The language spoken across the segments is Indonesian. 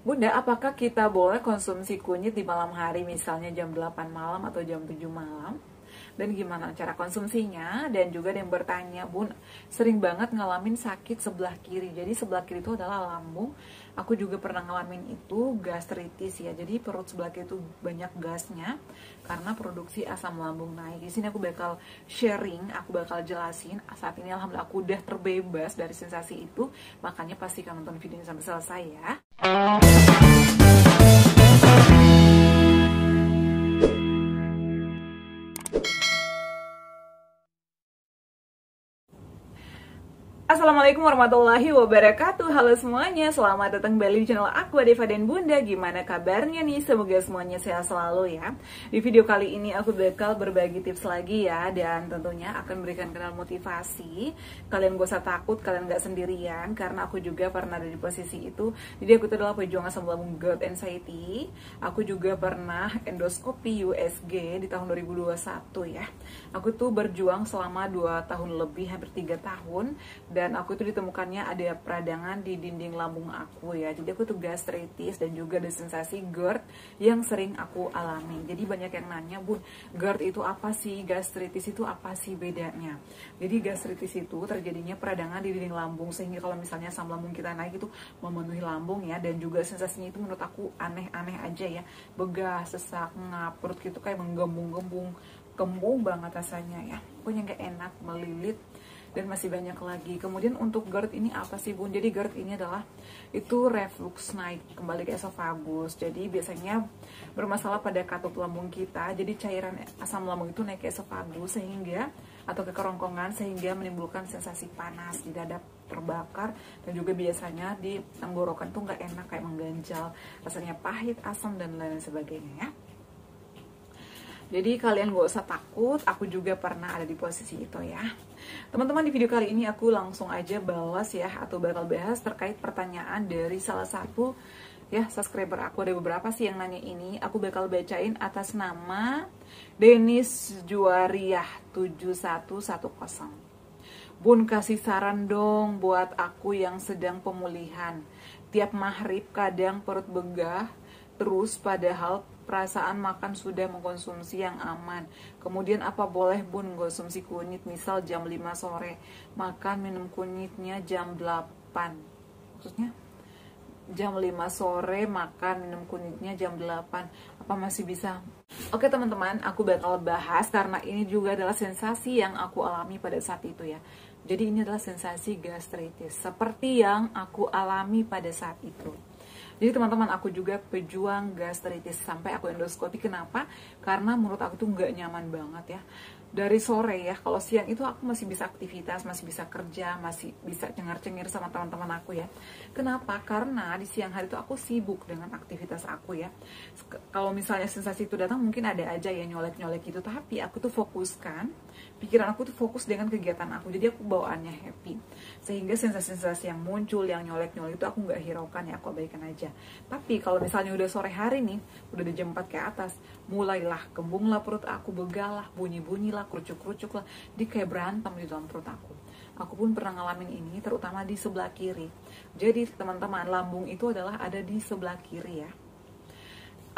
Bunda, apakah kita boleh konsumsi kunyit di malam hari, misalnya jam 8 malam atau jam 7 malam? Dan gimana cara konsumsinya? Dan juga ada yang bertanya, Bun, sering banget ngalamin sakit sebelah kiri. Jadi sebelah kiri itu adalah lambung. Aku juga pernah ngalamin itu gastritis ya. Jadi perut sebelah kiri itu banyak gasnya karena produksi asam lambung naik. Di sini aku bakal sharing, aku bakal jelasin. Saat ini alhamdulillah aku udah terbebas dari sensasi itu. Makanya pastikan nonton videonya sampai selesai ya. Assalamualaikum warahmatullahi wabarakatuh. Halo semuanya, selamat datang kembali di channel aku, Deva dan Bunda. Gimana kabarnya nih? Semoga semuanya sehat selalu ya. Di video kali ini aku bakal berbagi tips lagi ya. Dan tentunya akan berikan kalian motivasi. Kalian gak usah takut, kalian gak sendirian. Karena aku juga pernah ada di posisi itu. Jadi aku itu adalah pejuang asam lambung GERD anxiety. Aku juga pernah endoskopi USG di tahun 2021 ya. Aku tuh berjuang selama 2 tahun lebih, hampir 3 tahun. Dan aku itu ditemukannya ada peradangan di dinding lambung aku ya. Jadi aku tuh gastritis dan juga ada sensasi GERD yang sering aku alami. Jadi banyak yang nanya, Bun, GERD itu apa sih? Gastritis itu apa sih bedanya? Jadi gastritis itu terjadinya peradangan di dinding lambung, sehingga kalau misalnya asam lambung kita naik itu memenuhi lambung ya. Dan juga sensasinya itu menurut aku aneh-aneh aja ya. Begah, sesak, ngap, perut gitu kayak menggembung-gembung, kembung banget rasanya ya. Pokoknya nggak enak, melilit, dan masih banyak lagi. Kemudian untuk GERD ini apa sih, Bun? Jadi GERD ini adalah itu reflux naik kembali ke esofagus. Jadi biasanya bermasalah pada katup lambung kita. Jadi cairan asam lambung itu naik ke esofagus sehingga atau ke kerongkongan sehingga menimbulkan sensasi panas di dada, terbakar, dan juga biasanya di tenggorokan tuh nggak enak, kayak mengganjal, rasanya pahit, asam, dan lain sebagainya ya. Jadi kalian gak usah takut, aku juga pernah ada di posisi itu ya. Teman-teman, di video kali ini aku langsung aja balas ya, atau bakal bahas terkait pertanyaan dari salah satu ya subscriber aku. Ada beberapa sih yang nanya ini, aku bakal bacain atas nama Denis Juariah 7110. Bun, kasih saran dong buat aku yang sedang pemulihan. Tiap maghrib kadang perut begah terus padahal perasaan makan sudah mengkonsumsi yang aman. Kemudian apa boleh, Bun, konsumsi kunyit misal jam 5 sore, makan minum kunyitnya jam 8. Maksudnya jam 5 sore makan minum kunyitnya jam 8. Apa masih bisa? Oke teman-teman, aku bakal bahas karena ini juga adalah sensasi yang aku alami pada saat itu ya. Jadi ini adalah sensasi gastritis seperti yang aku alami pada saat itu. Jadi teman-teman, aku juga pejuang gastritis sampai aku endoskopi. Kenapa? Karena menurut aku tuh nggak nyaman banget ya. Dari sore ya, kalau siang itu aku masih bisa aktivitas, masih bisa kerja, masih bisa cengar-cengir sama teman-teman aku ya. Kenapa? Karena di siang hari itu aku sibuk dengan aktivitas aku ya. Kalau misalnya sensasi itu datang mungkin ada aja ya nyolek-nyolek gitu, tapi aku tuh fokuskan, pikiran aku tuh fokus dengan kegiatan aku, jadi aku bawaannya happy. Sehingga sensasi-sensasi yang muncul, yang nyolek-nyolek itu aku nggak hiraukan ya, aku abaikan aja. Tapi kalau misalnya udah sore hari nih, udah di jam 4 ke atas, mulailah kembunglah perut aku, begalah, bunyi-bunyilah, kerucuk-kerucuk lah, dia kayak berantem di dalam perut aku. Aku pun pernah ngalamin ini, terutama di sebelah kiri. Jadi teman-teman, lambung itu adalah ada di sebelah kiri ya.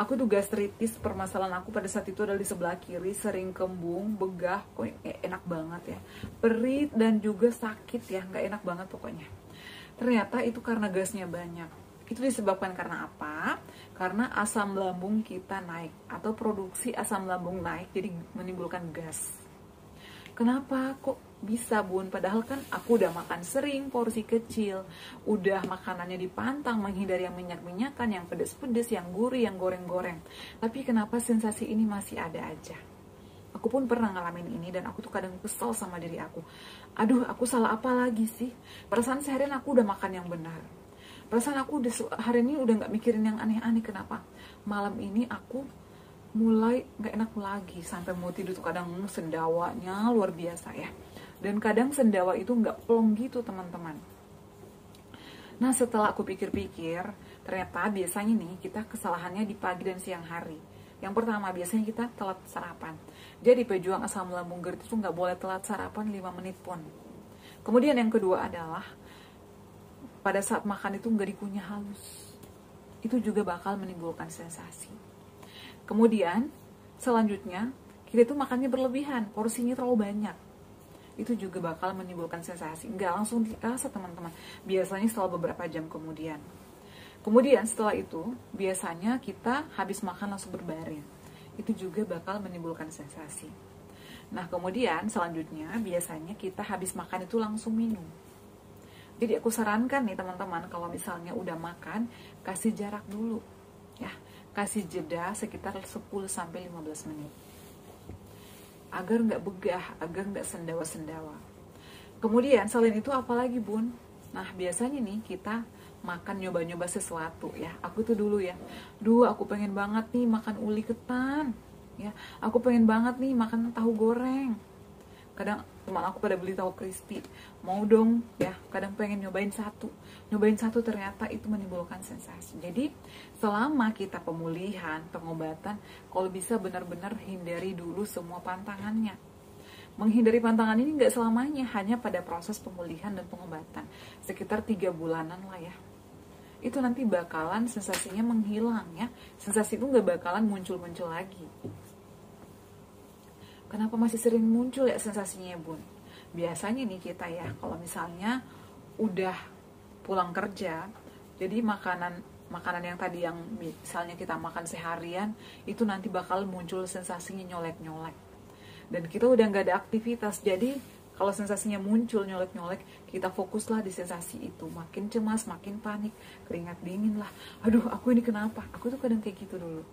Aku tuh gastritis, permasalahan aku pada saat itu adalah di sebelah kiri, sering kembung, begah, kok enak banget ya, perih dan juga sakit ya, nggak enak banget pokoknya. Ternyata itu karena gasnya banyak. Itu disebabkan karena apa? Karena asam lambung kita naik atau produksi asam lambung naik, jadi menimbulkan gas. Kenapa kok bisa, Bun? Padahal kan aku udah makan sering, porsi kecil, udah makanannya dipantang, menghindari yang minyak-minyakan, yang pedes-pedes, yang gurih, yang goreng-goreng. Tapi kenapa sensasi ini masih ada aja? Aku pun pernah ngalamin ini dan aku tuh kadang kesel sama diri aku. Aduh, aku salah apa lagi sih? Perasaan seharian aku udah makan yang benar. Perasaan aku udah hari ini udah nggak mikirin yang aneh-aneh. Kenapa? Malam ini aku mulai nggak enak lagi, sampai mau tidur tuh kadang sendawanya luar biasa ya. Dan kadang sendawa itu nggak plong gitu teman-teman. Nah setelah aku pikir-pikir, ternyata biasanya nih kita kesalahannya di pagi dan siang hari. Yang pertama, biasanya kita telat sarapan. Jadi pejuang asam lambung GERD itu nggak boleh telat sarapan 5 menit pun. Kemudian yang kedua adalah pada saat makan itu nggak dikunyah halus. itu juga bakal menimbulkan sensasi. Kemudian selanjutnya kita tuh makannya berlebihan, porsinya terlalu banyak, itu juga bakal menimbulkan sensasi. Nggak langsung dirasa teman-teman, biasanya setelah beberapa jam kemudian. Kemudian setelah itu biasanya kita habis makan langsung berbaring, itu juga bakal menimbulkan sensasi. Nah kemudian selanjutnya biasanya kita habis makan itu langsung minum. Jadi aku sarankan nih teman-teman, kalau misalnya udah makan, kasih jarak dulu ya, kasih jeda sekitar 10-15 menit agar nggak begah, agar nggak sendawa-sendawa. Kemudian selain itu apalagi bun? Nah biasanya nih kita makan nyoba-nyoba sesuatu ya. Aku tuh dulu ya, aku pengen banget nih makan uli ketan ya, aku pengen banget nih makan tahu goreng. Kadang teman aku pada beli tahu crispy, mau dong ya, kadang pengen nyobain satu ternyata itu menimbulkan sensasi. Jadi selama kita pemulihan, pengobatan, kalau bisa benar-benar hindari dulu semua pantangannya. Menghindari pantangan ini nggak selamanya, hanya pada proses pemulihan dan pengobatan, sekitar 3 bulanan lah ya. Itu nanti bakalan sensasinya menghilang ya, sensasi itu nggak bakalan muncul-muncul lagi. Kenapa masih sering muncul ya sensasinya bun? Biasanya nih kita ya, kalau misalnya udah pulang kerja, jadi makanan yang tadi yang misalnya kita makan seharian, itu nanti bakal muncul sensasinya nyolek-nyolek. Dan kita udah nggak ada aktivitas, jadi kalau sensasinya muncul nyolek-nyolek, kita fokuslah di sensasi itu. Makin cemas, makin panik, keringat dingin lah. Aduh, aku ini kenapa? Aku tuh kadang kayak gitu dulu.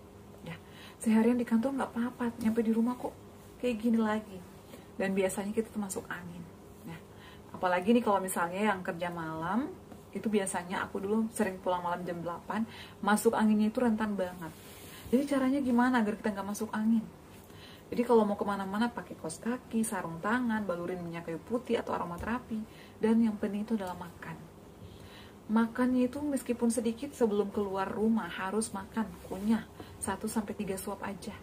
Ya, seharian di kantor nggak apa-apa, nyampe di rumah kok kayak gini lagi. Dan biasanya kita tuh masuk angin. Nah, apalagi nih kalau misalnya yang kerja malam, itu biasanya aku dulu sering pulang malam jam 8, masuk anginnya itu rentan banget. Jadi caranya gimana agar kita nggak masuk angin? Jadi kalau mau kemana-mana pakai kaos kaki, sarung tangan, balurin minyak kayu putih atau aromaterapi. Dan yang penting itu adalah makan. Makannya itu meskipun sedikit sebelum keluar rumah harus makan, kunyah 1-3 suap aja.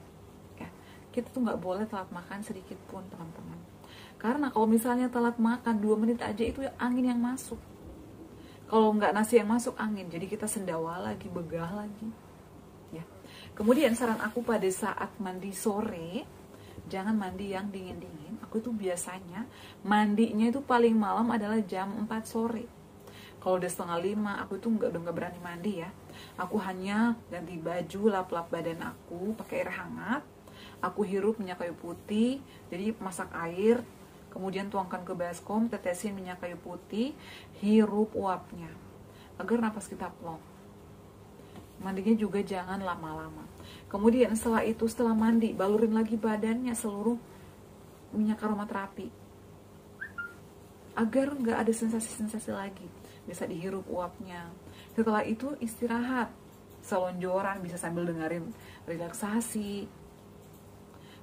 Kita tuh nggak boleh telat makan sedikit pun teman-teman, karena kalau misalnya telat makan 2 menit aja itu angin yang masuk. Kalau nggak nasi yang masuk angin, jadi kita sendawa lagi, begah lagi ya. Kemudian saran aku pada saat mandi sore, jangan mandi yang dingin-dingin. Aku tuh biasanya mandinya itu paling malam adalah jam 4 sore. Kalau udah 4:30 aku tuh udah nggak berani mandi ya. Aku hanya ganti baju, lap-lap badan aku pakai air hangat. Aku hirup minyak kayu putih, jadi masak air, kemudian tuangkan ke baskom, tetesin minyak kayu putih, hirup uapnya, agar napas kita plong. Mandinya juga jangan lama-lama. Kemudian setelah itu, setelah mandi, balurin lagi badannya seluruh minyak aromaterapi, agar nggak ada sensasi-sensasi lagi, bisa dihirup uapnya. Setelah itu istirahat, selonjoran, bisa sambil dengerin relaksasi,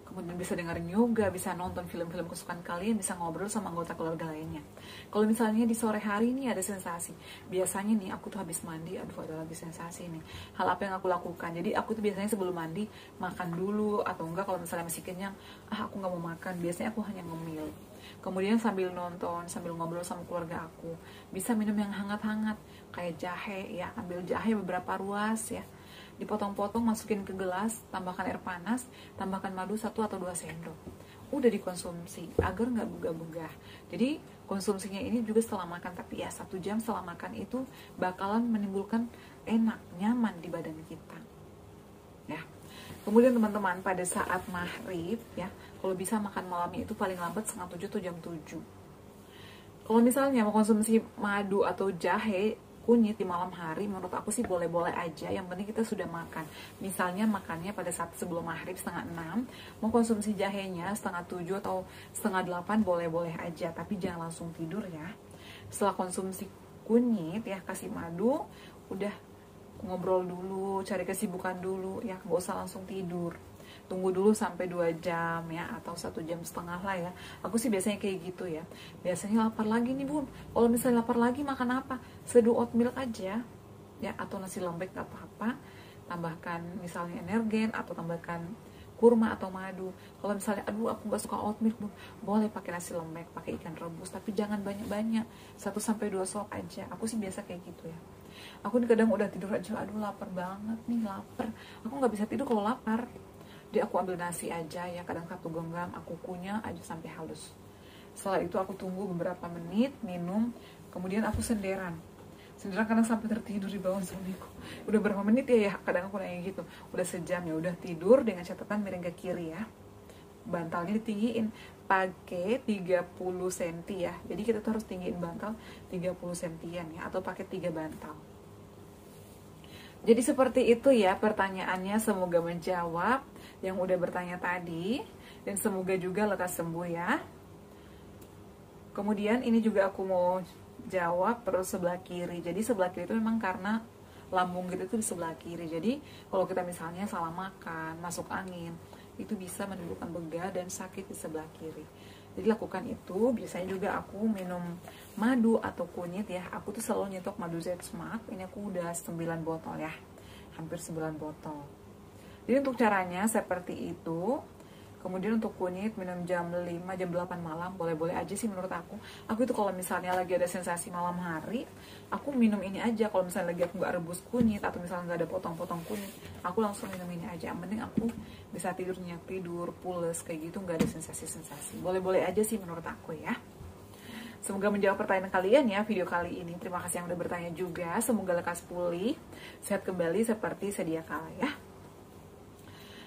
kemudian bisa dengerin yoga, bisa nonton film-film kesukaan kalian, bisa ngobrol sama anggota keluarga lainnya. Kalau misalnya di sore hari ini ada sensasi, biasanya nih aku tuh habis mandi, aduh ada lagi sensasi nih. Hal apa yang aku lakukan? Jadi aku tuh biasanya sebelum mandi makan dulu, atau enggak kalau misalnya masih kenyang, aku nggak mau makan, biasanya aku hanya ngemil. Kemudian sambil nonton, sambil ngobrol sama keluarga aku, bisa minum yang hangat-hangat kayak jahe ya, ambil jahe beberapa ruas ya, dipotong-potong, masukin ke gelas, tambahkan air panas, tambahkan madu 1 atau 2 sendok. Udah dikonsumsi agar nggak begah-begah. Jadi konsumsinya ini juga setelah makan, tapi ya 1 jam setelah makan itu bakalan menimbulkan enak, nyaman di badan kita. Ya. Kemudian teman-teman pada saat maghrib ya, kalau bisa makan malamnya itu paling lambat setengah 7 atau jam 7. Kalau misalnya mau konsumsi madu atau jahe kunyit di malam hari, menurut aku sih boleh-boleh aja, yang penting kita sudah makan. Misalnya makannya pada saat sebelum maghrib setengah 6, mau konsumsi jahenya setengah 7 atau setengah 8, boleh-boleh aja, tapi jangan langsung tidur ya. Setelah konsumsi kunyit ya, kasih madu, udah ngobrol dulu, cari kesibukan dulu ya, nggak usah langsung tidur. Tunggu dulu sampai 2 jam ya, atau 1,5 jam lah ya. Aku sih biasanya kayak gitu ya. Biasanya lapar lagi nih bun, kalau misalnya lapar lagi makan apa? Seduh oat milk aja ya, atau nasi lembek gak apa-apa, tambahkan misalnya energen atau tambahkan kurma atau madu. Kalau misalnya aduh aku gak suka oat milk bun, boleh pakai nasi lembek, pakai ikan rebus, tapi jangan banyak-banyak, 1-2 suap aja. Aku sih biasa kayak gitu ya. Aku nih kadang udah tidur aja, aduh lapar banget nih, lapar. Aku nggak bisa tidur kalau lapar. Jadi aku ambil nasi aja ya, kadang 1 genggam, aku kunyah aja sampai halus. Setelah itu aku tunggu beberapa menit, minum, kemudian aku senderan kadang sampai tertidur di bawah suamiku. Udah berapa menit ya, kadang aku nanya gitu. Udah sejam ya, udah tidur dengan catatan miring ke kiri ya. Bantalnya ditinggiin pakai 30 cm ya. Jadi kita tuh harus tinggiin bantal 30 cm ya, atau pakai 3 bantal. Jadi seperti itu ya pertanyaannya, semoga menjawab yang udah bertanya tadi, dan semoga juga lekas sembuh ya. Kemudian ini juga aku mau jawab perut sebelah kiri. Jadi sebelah kiri itu memang karena lambung kita itu di sebelah kiri. Jadi kalau kita misalnya salah makan, masuk angin, itu bisa menimbulkan begah dan sakit di sebelah kiri. Jadi lakukan itu. Biasanya juga aku minum madu atau kunyit ya. Aku tuh selalu nyetok madu Z Smart. Ini aku udah 9 botol ya, hampir 9 botol. Jadi untuk caranya seperti itu. Kemudian untuk kunyit minum jam 5, jam 8 malam, boleh-boleh aja sih menurut aku. Aku itu kalau misalnya lagi ada sensasi malam hari, aku minum ini aja. Kalau misalnya lagi aku nggak rebus kunyit, atau misalnya nggak ada potong-potong kunyit, aku langsung minum ini aja. Yang penting aku bisa tidur, nyenyak tidur, pules, kayak gitu, nggak ada sensasi-sensasi. Boleh-boleh aja sih menurut aku ya. Semoga menjawab pertanyaan kalian ya video kali ini. Terima kasih yang udah bertanya juga. Semoga lekas pulih, sehat kembali seperti sedia kala ya.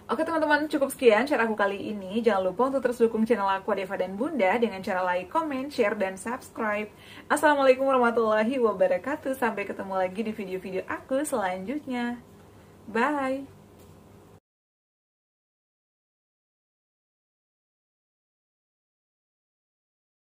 Oke teman-teman, cukup sekian share aku kali ini. Jangan lupa untuk terus dukung channel aku Deva dan Bunda dengan cara like, comment, share, dan subscribe. Assalamualaikum warahmatullahi wabarakatuh. Sampai ketemu lagi di video-video aku selanjutnya. Bye!